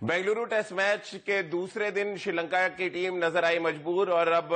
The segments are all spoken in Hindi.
बेंगलुरु टेस्ट मैच के दूसरे दिन श्रीलंका की टीम नजर आई मजबूर और अब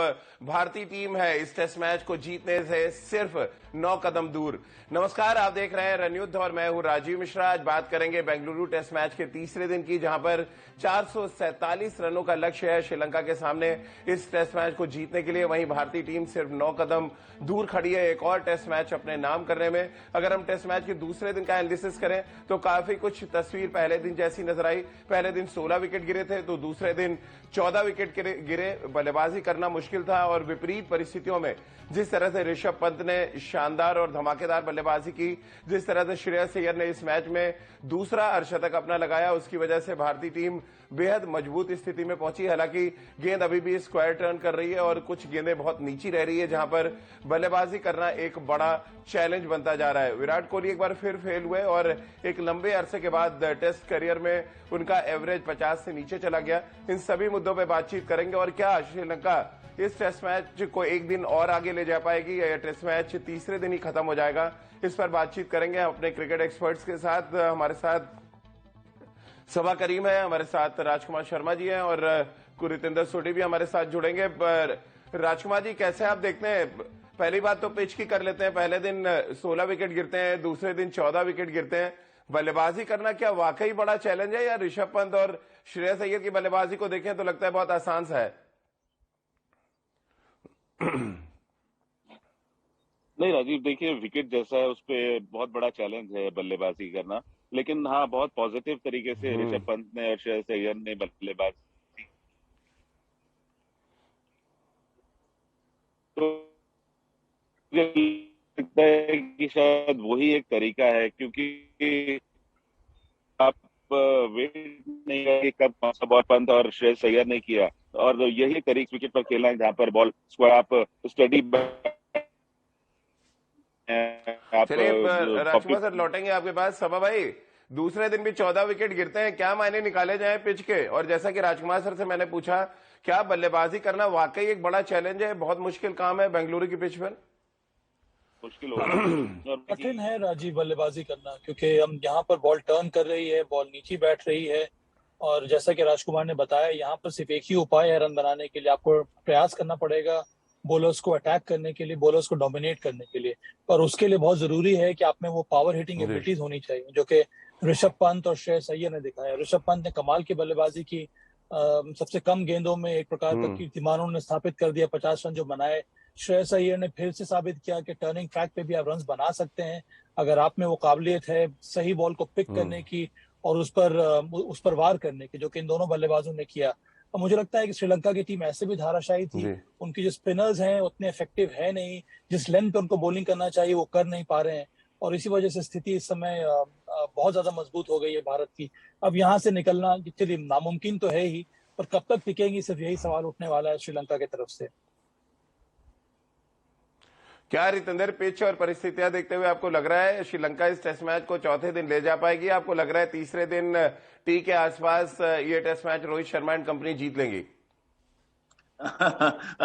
भारतीय टीम है इस टेस्ट मैच को जीतने से सिर्फ 9 कदम दूर। नमस्कार, आप देख रहे हैं रणयुद्ध और मैं हूं राजीव मिश्रा। आज बात करेंगे बेंगलुरु टेस्ट मैच के तीसरे दिन की, जहां पर 447 रनों का लक्ष्य है श्रीलंका के सामने इस टेस्ट मैच को जीतने के लिए। वहीं भारतीय टीम सिर्फ 9 कदम दूर खड़ी है एक और टेस्ट मैच अपने नाम करने में। अगर हम टेस्ट मैच के दूसरे दिन का एनालिसिस करें तो काफी कुछ तस्वीर पहले दिन जैसी नजर आई। पहले दिन 16 विकेट गिरे थे तो दूसरे दिन 14 विकेट गिरे। बल्लेबाजी करना मुश्किल था और विपरीत परिस्थितियों में जिस तरह से ऋषभ पंत ने शानदार और धमाकेदार बल्लेबाजी की, जिस तरह से श्रेयस अय्यर ने इस मैच में दूसरा अर्धशतक अपना लगाया, उसकी वजह से भारतीय टीम बेहद मजबूत स्थिति में पहुंची। हालांकि गेंद अभी भी स्क्वायर टर्न कर रही है और कुछ गेंदें बहुत नीची रह रही है, जहां पर बल्लेबाजी करना एक बड़ा चैलेंज बनता जा रहा है। विराट कोहली एक बार फिर फेल हुए और एक लंबे अरसे के बाद टेस्ट करियर में उनका एवरेज 50 से नीचे चला गया। इन सभी मुद्दों पर बातचीत करेंगे और क्या श्रीलंका इस टेस्ट मैच को एक दिन और आगे ले जा पाएगी या टेस्ट मैच तीसरे दिन ही खत्म हो जाएगा, इस पर बातचीत करेंगे अपने क्रिकेट एक्सपर्ट्स के साथ। हमारे साथ सबा करीम है, हमारे साथ राजकुमार शर्मा जी हैं और रितेंद्र सोढी भी हमारे साथ जुड़ेंगे। राजकुमार जी, कैसे आप देखते हैं? पहली बात तो पिच की कर लेते हैं। पहले दिन 16 विकेट गिरते हैं, दूसरे दिन 14 विकेट गिरते हैं। बल्लेबाजी करना क्या वाकई बड़ा चैलेंज है या ऋषभ पंत और श्रेयस अय्यर की बल्लेबाजी को देखें तो लगता है बहुत आसान सा है? नहीं राजीव, देखिए विकेट जैसा है उस पे बहुत बड़ा चैलेंज है बल्लेबाजी करना, लेकिन हाँ बहुत पॉजिटिव तरीके से ऋषभ पंत ने और श्रेयस अय्यर ने बल्लेबाजी तो मुझे लगता है कि शायद वही एक तरीका है, क्योंकि आप वेट नहीं करेंगे कब कौन सा बॉल पंत और श्रेयस अय्यर ने किया, और यही एक तरीका विकेट पर खेलना है जहाँ पर बॉल स्क्वायर आप स्टडी चलिए राजकुमार सर, लौटेंगे आपके पास। सबा भाई, दूसरे दिन भी 14 विकेट गिरते हैं, क्या मायने निकाले जाए पिच के? और जैसा कि राजकुमार सर से मैंने पूछा, क्या बल्लेबाजी करना वाकई एक बड़ा चैलेंज है, बहुत मुश्किल काम है बेंगलुरु की पिच पर? मुश्किल होगा, कठिन है राजीव बल्लेबाजी करना, क्योंकि हम यहाँ पर बॉल टर्न कर रही है, बॉल नीचे बैठ रही है, और जैसा कि राजकुमार ने बताया यहाँ पर सिर्फ एक ही उपाय है रन बनाने के लिए। आपको प्रयास करना पड़ेगा बॉलर्स को अटैक करने के लिए, बॉलर्स को डोमिनेट करने के लिए, और उसके लिए बहुत जरूरी है कि आप में वो पावर हिटिंग एबिलिटीज होनी चाहिए, जो कि ऋषभ पंत और श्रेयस अय्यर ने दिखाया। ऋषभ पंत ने कमाल की बल्लेबाजी की, सबसे कम गेंदों में एक प्रकार का कीर्तिमान उन्होंने स्थापित कर दिया, 50 रन जो बनाए। श्रेयस अय्यर ने फिर से साबित किया कि टर्निंग ट्रैक पे भी आप रन बना सकते हैं अगर आप में वो काबिलियत है सही बॉल को पिक करने की और उस पर वार करने की, जो कि इन दोनों बल्लेबाजों ने किया। और मुझे लगता है कि श्रीलंका की टीम ऐसे भी धाराशायी थी, उनकी जो स्पिनर्स हैं उतने इफेक्टिव है नहीं, जिस लेंथ पे उनको बॉलिंग करना चाहिए वो कर नहीं पा रहे हैं, और इसी वजह से स्थिति इस समय बहुत ज्यादा मजबूत हो गई है भारत की। अब यहाँ से निकलना चलिए नामुमकिन तो है ही, पर कब तक टिकेंगी, सिर्फ यही सवाल उठने वाला है श्रीलंका की तरफ से। क्या रितेंद्र, पिच और परिस्थितियां देखते हुए आपको लग रहा है श्रीलंका इस टेस्ट मैच को चौथे दिन ले जा पाएगी? आपको लग रहा है तीसरे दिन टी के आसपास ये test match Rohit Sharma and company जीत लेंगी?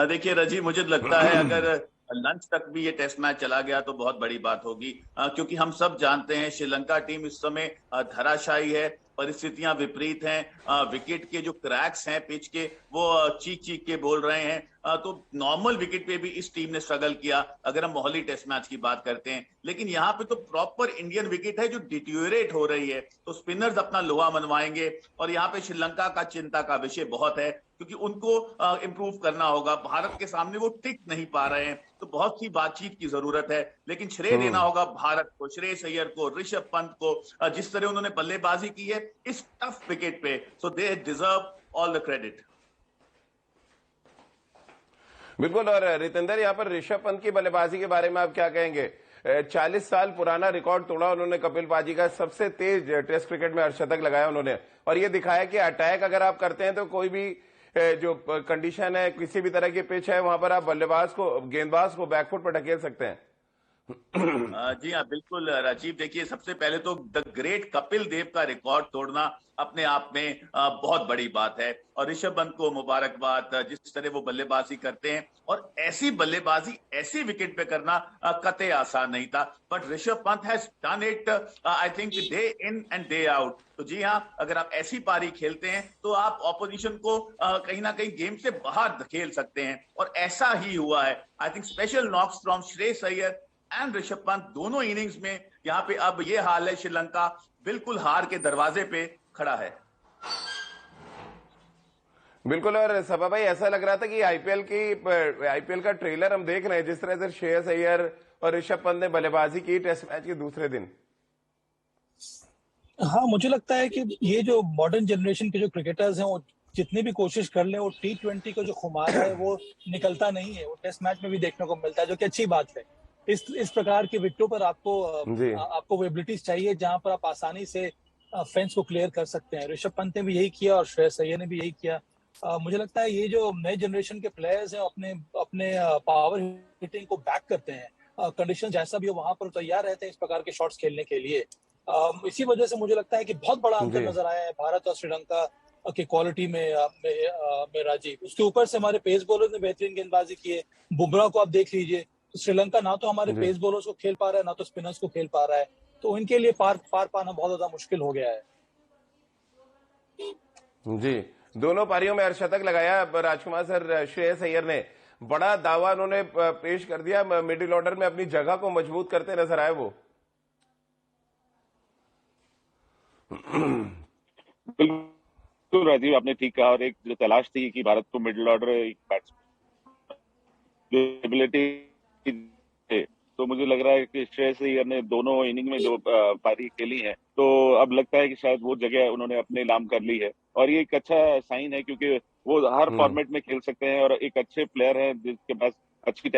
देखिए राजीव, मुझे लगता है अगर लंच तक भी ये टेस्ट मैच चला गया तो बहुत बड़ी बात होगी, क्योंकि हम सब जानते हैं श्रीलंका टीम इस समय धराशायी है, परिस्थितियां विपरीत हैं, विकेट के जो क्रैक्स हैं पिच के वो चीख चीख के बोल रहे हैं। तो नॉर्मल विकेट पे भी इस टीम ने स्ट्रगल किया अगर हम मोहाली टेस्ट मैच की बात करते हैं, लेकिन यहाँ पे तो प्रॉपर इंडियन विकेट है जो डिटीरियोरेट हो रही है, तो स्पिनर्स अपना लोहा मनवाएंगे और यहाँ पे श्रीलंका का चिंता का विषय बहुत है, क्योंकि उनको इंप्रूव करना होगा। भारत के सामने वो टिक नहीं पा रहे हैं, तो बहुत सी बातचीत की जरूरत है, लेकिन श्रेय देना होगा भारत को, श्रेयस अय्यर को, ऋषभ पंत को, जिस तरह उन्होंने बल्लेबाजी की है इस टफ विकेट पे, so they deserve all the credit. बिल्कुल। और रितेंद्र, यहाँ पर ऋषभ पंत की बल्लेबाजी के बारे में आप क्या कहेंगे? 40 साल पुराना रिकॉर्ड तोड़ा उन्होंने, कपिल पाजी का सबसे तेज टेस्ट क्रिकेट में अर्धशतक लगाया उन्होंने, और ये दिखाया कि अटैक अगर आप करते हैं तो कोई भी जो कंडीशन है, किसी भी तरह की पिच है, वहां पर आप गेंदबाज को बैकफुट पर ढकेल सकते हैं। जी हाँ, बिल्कुल राजीव। देखिए, सबसे पहले तो द ग्रेट कपिल देव का रिकॉर्ड तोड़ना अपने आप में बहुत बड़ी बात है। और ऋषभ पंत को मुबारकबाद, जिस तरह वो बल्लेबाजी करते हैं, और ऐसी बल्लेबाजी ऐसी विकेट पे करना कतई आसान नहीं था। But Rishabh Pant has done it, I think, day in and day out. तो जी हाँ, अगर आप ऐसी पारी खेलते हैं तो आप ऑपोजिशन को कहीं ना कहीं गेम से बाहर धकेल सकते हैं, और ऐसा ही हुआ है। I think special knocks from Shreyas Iyer and Rishabh Pant दोनों इनिंग्स में। यहाँ पे अब ये हाल है, श्रीलंका बिल्कुल हार के दरवाजे पे खड़ा है। बिल्कुल। और सभा भाई, ऐसा लग रहा था कि आईपीएल का ट्रेलर हम देख रहे हैं, जिस तरह से श्रेयस अय्यर और ऋषभ पंत ने बल्लेबाजी की टेस्ट मैच के दूसरे दिन। हाँ, मुझे लगता है कि ये जो मॉडर्न जनरेशन के जो क्रिकेटर्स हैं, वो जितनी भी कोशिश कर ले, वो T20 का जो खुमार है वो निकलता नहीं है। वो टेस्ट मैच में भी देखने को मिलता है, जो कि अच्छी बात है। इस प्रकार के विकेटों पर आपको वो एबिलिटीज चाहिए जहां पर आप आसानी से फेंस को क्लियर कर सकते हैं। ऋषभ पंत ने भी यही किया और श्रेयस अय्यर ने भी यही किया। मुझे लगता है ये जो नए जनरेशन के प्लेयर्स हैं, अपने अपने पावर हिटिंग को बैक करते हैं। कंडीशन जैसा भी हो वहां पर तैयार रहते हैं इस प्रकार के शॉट्स खेलने के लिए। इसी वजह से मुझे लगता है कि बहुत बड़ा अंतर नजर आया है भारत और श्रीलंका की क्वालिटी में राजीव। उसके ऊपर से हमारे पेस बॉलर ने बेहतरीन गेंदबाजी की है। बुमराह को आप देख लीजिए, तो श्रीलंका ना तो हमारे पेस बॉलर्स को खेल पा रहा है, ना तो स्पिनर्स को खेल पा रहा है। तो इनके लिए पार पाना बहुत ज्यादा मुश्किल हो गया है। जी, दोनों पारियों में अर्धशतक लगाया राजकुमार सर। श्रेयस अय्यर ने बड़ा दावा उन्होंने पेश कर दिया, मिडिल ऑर्डर में अपनी जगह को मजबूत करते नजर आए वो। बिल्कुल राजीव, आपने ठीक कहा। और एक जो तलाश थी कि भारत को मिडिल ऑर्डर एबिलिटी, तो मुझे लग रहा है कि श्रेयस अय्यर ने दोनों इनिंग में जो पारी खेली है, तो अब लगता है कि शायद वो जगह उन्होंने अपने नाम कर ली है। और ये एक अच्छा साइन है, क्योंकि वो हर फॉर्मेट में खेल सकते हैं और एक अच्छे प्लेयर हैं जिसके पास अच्छी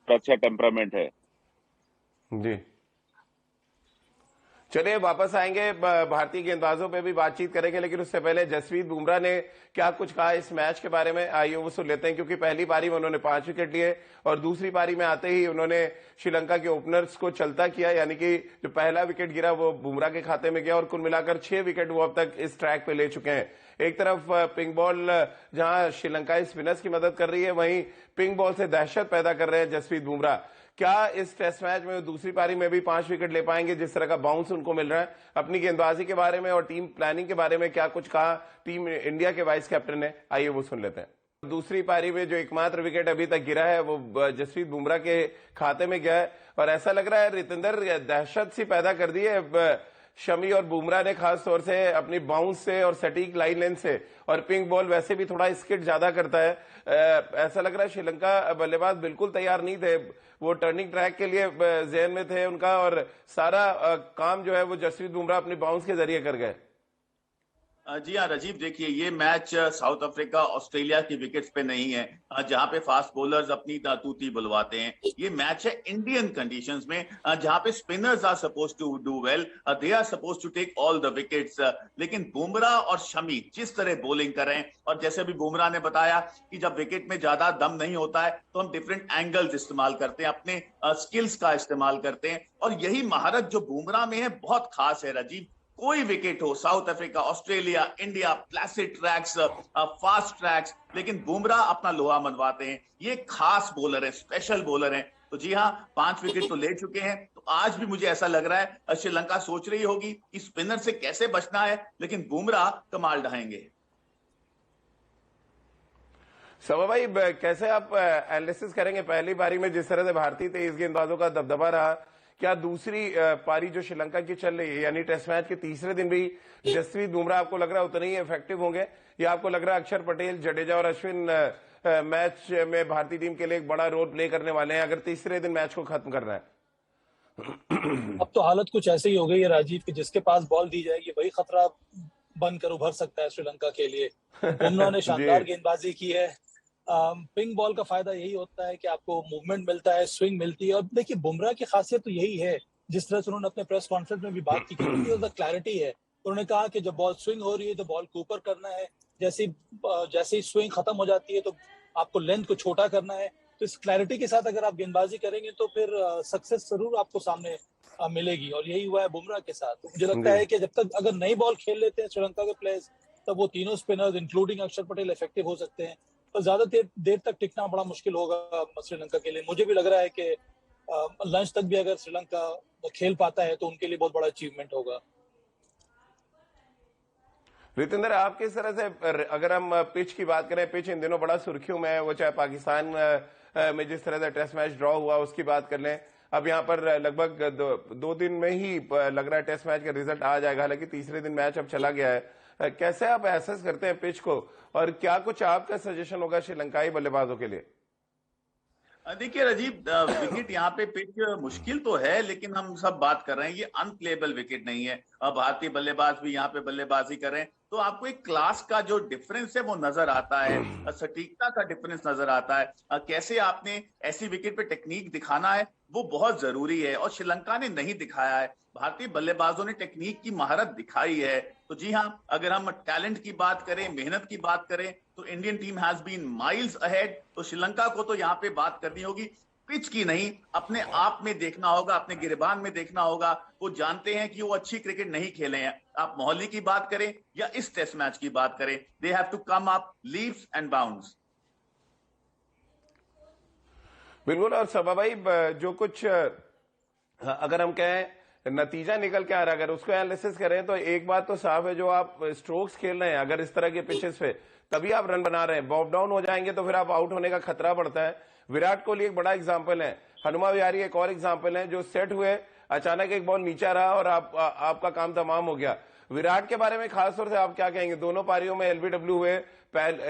अच्छा टेम्परामेंट है। जी, चलिए वापस आएंगे, भारतीय गेंदबाजों पे भी बातचीत करेंगे, लेकिन उससे पहले जसप्रीत बुमराह ने क्या कुछ कहा इस मैच के बारे में, आइए वो सुन लेते हैं। क्योंकि पहली पारी में उन्होंने 5 विकेट लिए और दूसरी पारी में आते ही उन्होंने श्रीलंका के ओपनर्स को चलता किया, यानी कि जो पहला विकेट गिरा वो बुमराह के खाते में गया और कुल मिलाकर 6 विकेट वो अब तक इस ट्रैक पे ले चुके हैं। एक तरफ पिंक बॉल जहां श्रीलंकाई स्पिनर्स की मदद कर रही है, वहीं पिंक बॉल से दहशत पैदा कर रहे हैं जसप्रीत बुमराह। क्या इस टेस्ट मैच में दूसरी पारी में भी 5 विकेट ले पाएंगे, जिस तरह का बाउंस उनको मिल रहा है? अपनी गेंदबाजी के बारे में और टीम प्लानिंग के बारे में क्या कुछ कहा टीम इंडिया के वाइस कैप्टन ने, आइए वो सुन लेते हैं। दूसरी पारी में जो एकमात्र विकेट अभी तक गिरा है वो जसप्रीत बुमराह के खाते में गया है, और ऐसा लग रहा है रितेंद्र दहशत सी पैदा कर दी है शमी और बुमराह ने, खास तौर से अपनी बाउंस से और सटीक लाइन लेंथ से। और पिंक बॉल वैसे भी थोड़ा स्किड ज्यादा करता है। ऐसा लग रहा है श्रीलंका बल्लेबाज बिल्कुल तैयार नहीं थे, वो टर्निंग ट्रैक के लिए जहन में थे उनका, और सारा काम जो है वो जसप्रीत बुमराह अपनी बाउंस के जरिए कर गए। जी हाँ राजीव, देखिए, ये मैच साउथ अफ्रीका ऑस्ट्रेलिया की विकेट्स पे नहीं है, जहां पे फास्ट बॉलर्स अपनी तूती बुलवाते हैं। ये मैच है इंडियन कंडीशंस में, जहां पे spinners are suppose to do well, they are suppose to take all the wickets. लेकिन बुमराह और शमी जिस तरह बॉलिंग कर रहे हैं, और जैसे अभी बुमराह ने बताया कि जब विकेट में ज्यादा दम नहीं होता है तो हम डिफरेंट एंगल्स इस्तेमाल करते हैं, अपने स्किल्स का इस्तेमाल करते हैं, और यही महारत जो बुमराह में है बहुत खास है राजीव। कोई विकेट हो, south Africa, Australia, India, placid tracks, fast tracks, लेकिन बुमराह अपना लोहा मनवाते हैं। ये खास बॉलर है, स्पेशल बॉलर है। तो जी हाँ, 5 विकेट तो ले चुके हैं। तो आज भी मुझे ऐसा लग रहा है श्रीलंका सोच रही होगी कि स्पिनर से कैसे बचना है, लेकिन बुमराह कमाल ढाएंगे। सवा भाई, कैसे आप एनालिसिस करेंगे पहली पारी में जिस तरह से भारतीय 23 गेंदबाजों का दबदबा रहा? क्या दूसरी पारी जो श्रीलंका की चल रही है, यानी टेस्ट मैच के तीसरे दिन भी जसप्रीत बुमराह आपको लग रहा है उतने ही इफेक्टिव होंगे, या आपको लग रहा है अक्षर पटेल, जडेजा और अश्विन मैच में भारतीय टीम के लिए एक बड़ा रोल प्ले करने वाले हैं अगर तीसरे दिन मैच को खत्म करना है? अब तो हालत कुछ ऐसे ही हो गई है राजीव कि जिसके पास बॉल दी जाएगी वही खतरा बनकर उभर सकता है श्रीलंका के लिए। बुमराह ने शानदार गेंदबाजी की है। पिंक बॉल का फायदा यही होता है कि आपको मूवमेंट मिलता है, स्विंग मिलती है। और देखिए, बुमराह की खासियत तो यही है, जिस तरह से उन्होंने अपने प्रेस कॉन्फ्रेंस में भी बात की, क्लैरिटी है। उन्होंने कहा कि जब बॉल स्विंग हो रही है तो बॉल को ऊपर करना है, जैसे ही स्विंग खत्म हो जाती है तो आपको लेंथ को छोटा करना है। तो इस क्लैरिटी के साथ अगर आप गेंदबाजी करेंगे तो फिर सक्सेस जरूर आपको सामने मिलेगी, और यही हुआ है बुमराह के साथ। तो मुझे लगता है कि जब तक अगर नई बॉल खेल लेते हैं श्रीलंका के प्लेयर्स, तब वो तीनों स्पिनर्स इंक्लूडिंग अक्षर पटेल इफेक्टिव हो सकते हैं। तो ज्यादा देर तक टिकना बड़ा मुश्किल होगा श्रीलंका के लिए। मुझे भी लग रहा है कि लंच तक भी अगर श्रीलंका खेल पाता है तो उनके लिए बहुत बड़ा अचीवमेंट होगा। रितेंद्र, आप किस तरह से, अगर हम पिच की बात करें, पिच इन दिनों बड़ा सुर्खियों में है, वो चाहे पाकिस्तान में जिस तरह से टेस्ट मैच ड्रॉ हुआ उसकी बात कर लें, अब यहाँ पर लगभग दो दिन में ही लग रहा है टेस्ट मैच का रिजल्ट आ जाएगा, हालांकि तीसरे दिन मैच अब चला गया है। कैसे आप एसेस करते हैं पिच को, और क्या कुछ आपका सजेशन होगा श्रीलंकाई बल्लेबाजों के लिए? देखिए राजीव, विकेट यहाँ पे पिच मुश्किल तो है, लेकिन हम सब बात कर रहे हैं ये अनप्लेबल विकेट नहीं है। भारतीय बल्लेबाज भी यहाँ पे बल्लेबाजी कर रहे हैं, तो आपको एक क्लास का जो डिफरेंस है वो नजर आता है, सटीकता का डिफरेंस नजर आता है। कैसे आपने ऐसी विकेट पे टेक्निक दिखाना है वो बहुत जरूरी है, और श्रीलंका ने नहीं दिखाया है। भारतीय बल्लेबाजों ने टेक्निक की महारत दिखाई है। तो जी हाँ, अगर हम टैलेंट की बात करें, मेहनत की बात करें, तो Indian team has been miles ahead. तो श्रीलंका को तो यहाँ पे बात करनी होगी, पिच की नहीं, अपने आप में देखना होगा, अपने गिरबान में देखना होगा। वो जानते हैं कि वो अच्छी क्रिकेट नहीं खेले हैं। आप मोहाली की बात करें या इस टेस्ट मैच की बात करें, they have to come up leaps and bounds. बिल्कुल। और सभा भाई, जो कुछ अगर हम कहें नतीजा निकल के आ रहा है, अगर उसको एनालिसिस करें तो एक बात तो साफ है, जो आप स्ट्रोक्स खेल रहे हैं अगर इस तरह के पिचेस पे, तभी आप रन बना रहे हैं। बॉब डाउन हो जाएंगे तो फिर आप आउट होने का खतरा बढ़ता है। विराट कोहली एक बड़ा एग्जाम्पल है, हनुमा विहारी एक और एग्जाम्पल है, जो सेट हुए, अचानक एक बॉल नीचा रहा और आपका काम तमाम हो गया। विराट के बारे में खासतौर से आप क्या कहेंगे? दोनों पारियों में एलबीडब्ल्यू हुए,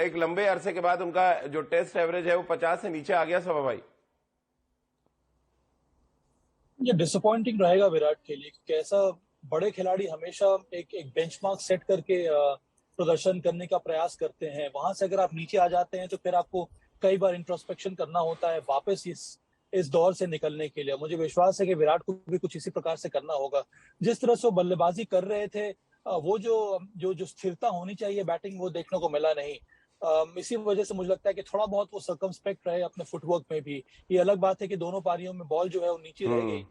एक लंबे अरसे के बाद उनका जो टेस्ट एवरेज है वो 50 से नीचे आ गया। सभा भाई, ये डिसअपॉइंटिंग रहेगा विराट के लिए, क्योंकि ऐसा बड़े खिलाड़ी हमेशा एक बेंचमार्क सेट करके प्रदर्शन करने का प्रयास करते हैं। वहां से अगर आप नीचे आ जाते हैं तो फिर आपको कई बार इंट्रोस्पेक्शन करना होता है वापस इस दौर से निकलने के लिए। मुझे विश्वास है कि विराट को भी कुछ इसी प्रकार से करना होगा। जिस तरह से वो बल्लेबाजी कर रहे थे, वो जो स्थिरता होनी चाहिए बैटिंग, वो देखने को मिला नहीं। इसी वजह से मुझे लगता है कि थोड़ा बहुत वो सर्कमस्पेक्ट रहे अपने फुटवर्क में भी। ये अलग बात है कि दोनों पारियों में बॉल जो है वो नीचे रह गई,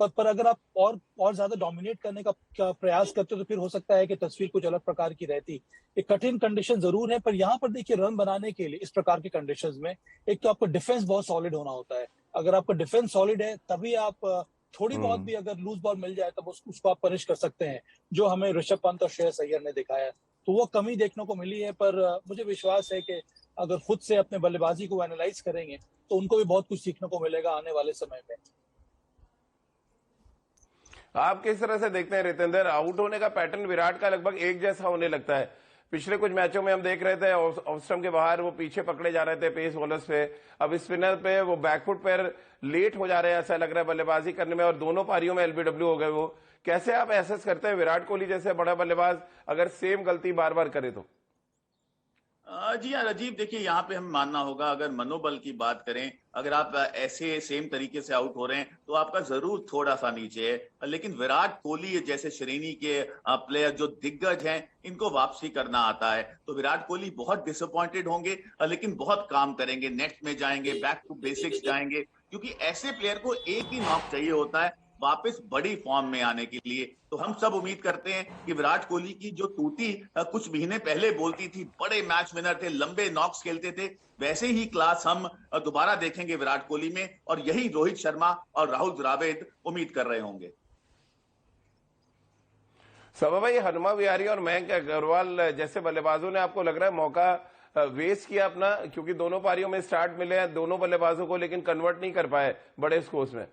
पर अगर आप और ज्यादा डोमिनेट करने का प्रयास करते तो फिर हो सकता है कि तस्वीर कुछ अलग प्रकार की रहती। एक कठिन कंडीशन जरूर है, पर यहाँ पर देखिए, रन बनाने के लिए इस प्रकार के कंडीशंस में एक तो आपका डिफेंस बहुत सॉलिड होना होता है। अगर आपका डिफेंस सॉलिड है तभी आप थोड़ी बहुत भी अगर लूज बॉल मिल जाए तब उसको आप पनिश कर सकते हैं, जो हमें ऋषभ पंत और श्रेयस अय्यर ने दिखाया। तो वो कमी देखने को मिली है, पर मुझे विश्वास है कि अगर खुद से अपने बल्लेबाजी को एनालाइज करेंगे तो उनको भी बहुत कुछ सीखने को मिलेगा आने वाले समय में। आप किस तरह से देखते हैं रितेंद्र? आउट होने का पैटर्न विराट का लगभग एक जैसा होने लगता है। पिछले कुछ मैचों में हम देख रहे थे ऑफ स्टंप के बाहर वो पीछे पकड़े जा रहे थे पेस बॉलर्स पे, अब स्पिनर पे वो बैकफुट पर लेट हो जा रहे हैं, ऐसा लग रहा है बल्लेबाजी करने में, और दोनों पारियों में एलबीडब्ल्यू हो गए। वो कैसे आप एसेस करते हैं विराट कोहली जैसे बड़ा बल्लेबाज अगर सेम गलती बार बार करे तो? जी हाँ राजीव, देखिए यहाँ पे हमें मानना होगा, अगर मनोबल की बात करें, अगर आप ऐसे सेम तरीके से आउट हो रहे हैं तो आपका जरूर थोड़ा सा नीचे है। लेकिन विराट कोहली जैसे श्रेणी के प्लेयर जो दिग्गज हैं, इनको वापसी करना आता है। तो विराट कोहली बहुत डिसअपॉइंटेड होंगे, लेकिन बहुत काम करेंगे, नेट में जाएंगे, बैक टू बेसिक्स जाएंगे, क्योंकि ऐसे प्लेयर को एक ही नॉक चाहिए होता है वापस बड़ी फॉर्म में आने के लिए। तो हम सब उम्मीद करते हैं कि विराट कोहली की जो टूटी कुछ महीने पहले बोलती थी, बड़े मैच विनर थे, लंबे नॉक्स खेलते थे, वैसे ही क्लास हम दोबारा देखेंगे विराट कोहली में, और यही रोहित शर्मा और राहुल द्रविड़ उम्मीद कर रहे होंगे। सभा भाई, हनुमा विहारी और मयंक अग्रवाल जैसे बल्लेबाजों ने आपको लग रहा है मौका वेस्ट किया अपना, क्योंकि दोनों पारियों में स्टार्ट मिले हैं दोनों बल्लेबाजों को, लेकिन कन्वर्ट नहीं कर पाए बड़े स्कोर्स में?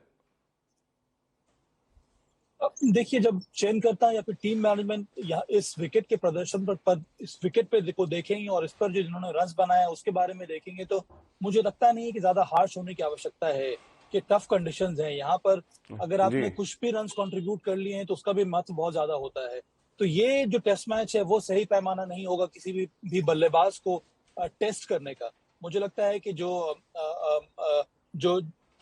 देखिए, जब चयन करता है या फिर टीम मैनेजमेंट या इस विकेट के प्रदर्शन पर इस विकेट पे को देखेंगे और इस पर जो जिन्होंने रन्स बनाया उसके बारे में देखेंगे, तो मुझे लगता नहीं है कि ज्यादा हार्श होने की आवश्यकता है, कि टफ कंडीशंस हैं यहाँ पर। अगर आपने कुछ भी रन्स कंट्रीब्यूट कर लिए हैं तो उसका भी महत्व बहुत ज्यादा होता है। तो ये जो टेस्ट मैच है वो सही पैमाना नहीं होगा किसी भी बल्लेबाज को टेस्ट करने का। मुझे लगता है कि जो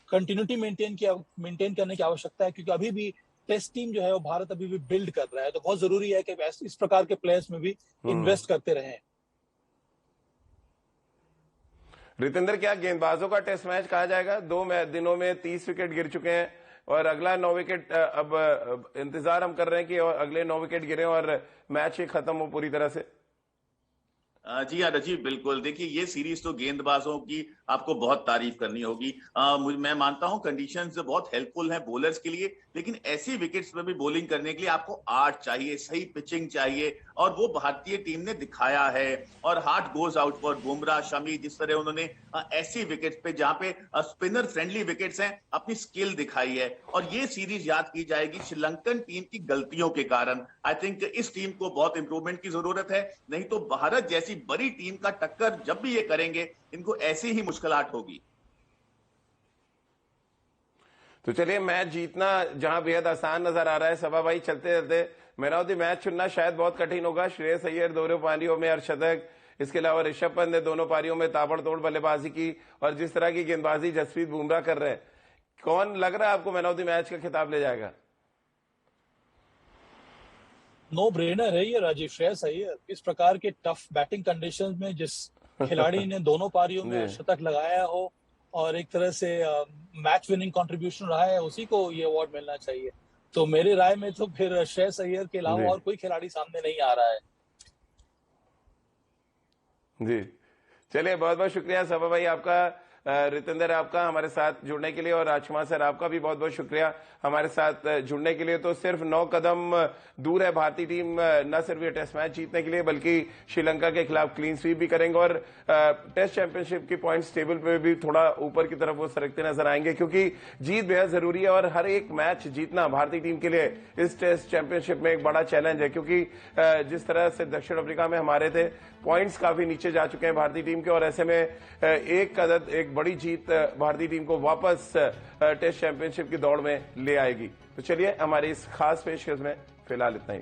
कंटिन्यूटी मेंटेन करने की आवश्यकता है, क्योंकि अभी भी टेस्ट टीम जो है वो भारत अभी भी बिल्ड कर रहा है, तो बहुत जरूरी है कि इस प्रकार के प्लेयर्स में भी इन्वेस्ट करते रहें। रितेंद्र, क्या गेंदबाजों का टेस्ट मैच कहा जाएगा? 2 दिनों में 30 विकेट गिर चुके हैं और अगला 9 विकेट, अब इंतजार हम कर रहे हैं कि और अगले 9 विकेट गिरे और मैच ही खत्म हो पूरी तरह से। जी हाँ रजीव, बिल्कुल। देखिए, ये सीरीज तो गेंदबाजों की आपको बहुत तारीफ करनी होगी। मैं मानता हूं कंडीशंस बहुत हेल्पफुल हैं बॉलर्स के लिए, लेकिन ऐसी विकेट्स पे भी बॉलिंग करने के लिए आपको आर्ट चाहिए, सही पिचिंग चाहिए, और वो भारतीय टीम ने दिखाया है। और heart goes out for Bumrah, Shami, जिस तरह उन्होंने ऐसी विकेट्स पे जहां पे स्पिनर फ्रेंडली विकेट्स हैं अपनी स्किल दिखाई है। और ये सीरीज याद की जाएगी श्रीलंकन टीम की गलतियों के कारण। आई थिंक इस टीम को बहुत इंप्रूवमेंट की जरूरत है, नहीं तो भारत जैसी बड़ी टीम का टक्कर जब भी ये करेंगे इनको ऐसी ही मुश्किलात होगी। तो चलिए, मैच जीतना जहां बेहद आसान नजर आ रहा है, सभा भाई चलते चलते मैन ऑफ द मैच चुनना शायद बहुत कठिन होगा। श्रेयस अय्यर 2 पारियों में अर्धशतक, इसके अलावा ऋषभ पंत ने 2 पारियों में ताबड़तोड़ बल्लेबाजी की, और जिस तरह की गेंदबाजी जसप्रीत बुमराह कर रहे हैं, कौन लग रहा है आपको मैन ऑफ द मैच का खिताब ले जाएगा? नो ब्रेनर है ये राजीव, श्रेयस अय्यर। इस प्रकार के टफ बैटिंग कंडीशंस में जिस खिलाड़ी ने 2 पारियों में शतक लगाया हो और एक तरह से मैच विनिंग कंट्रीब्यूशन रहा है, उसी को ये अवार्ड मिलना चाहिए। तो मेरी राय में तो फिर श्रेयस अय्यर के अलावा और कोई खिलाड़ी सामने नहीं आ रहा है। जी चलिए, बहुत बहुत शुक्रिया सभा भाई आपका, रितेंद्र आपका हमारे साथ जुड़ने के लिए, और राजकुमार सर आपका भी बहुत बहुत शुक्रिया हमारे साथ जुड़ने के लिए। तो सिर्फ 9 कदम दूर है भारतीय टीम, न सिर्फ ये टेस्ट मैच जीतने के लिए बल्कि श्रीलंका के खिलाफ क्लीन स्वीप भी करेंगे, और टेस्ट चैंपियनशिप की पॉइंट्स टेबल पे भी थोड़ा ऊपर की तरफ वो सरकते नजर आएंगे, क्योंकि जीत बेहद जरूरी है और हर एक मैच जीतना भारतीय टीम के लिए इस टेस्ट चैंपियनशिप में एक बड़ा चैलेंज है। क्योंकि जिस तरह से दक्षिण अफ्रीका में हमारे थे, पॉइंट्स काफी नीचे जा चुके हैं भारतीय टीम के, और ऐसे में एक बड़ी जीत भारतीय टीम को वापस टेस्ट चैंपियनशिप की दौड़ में ले आएगी। तो चलिए, हमारी इस खास पेशकश में फिलहाल इतना ही।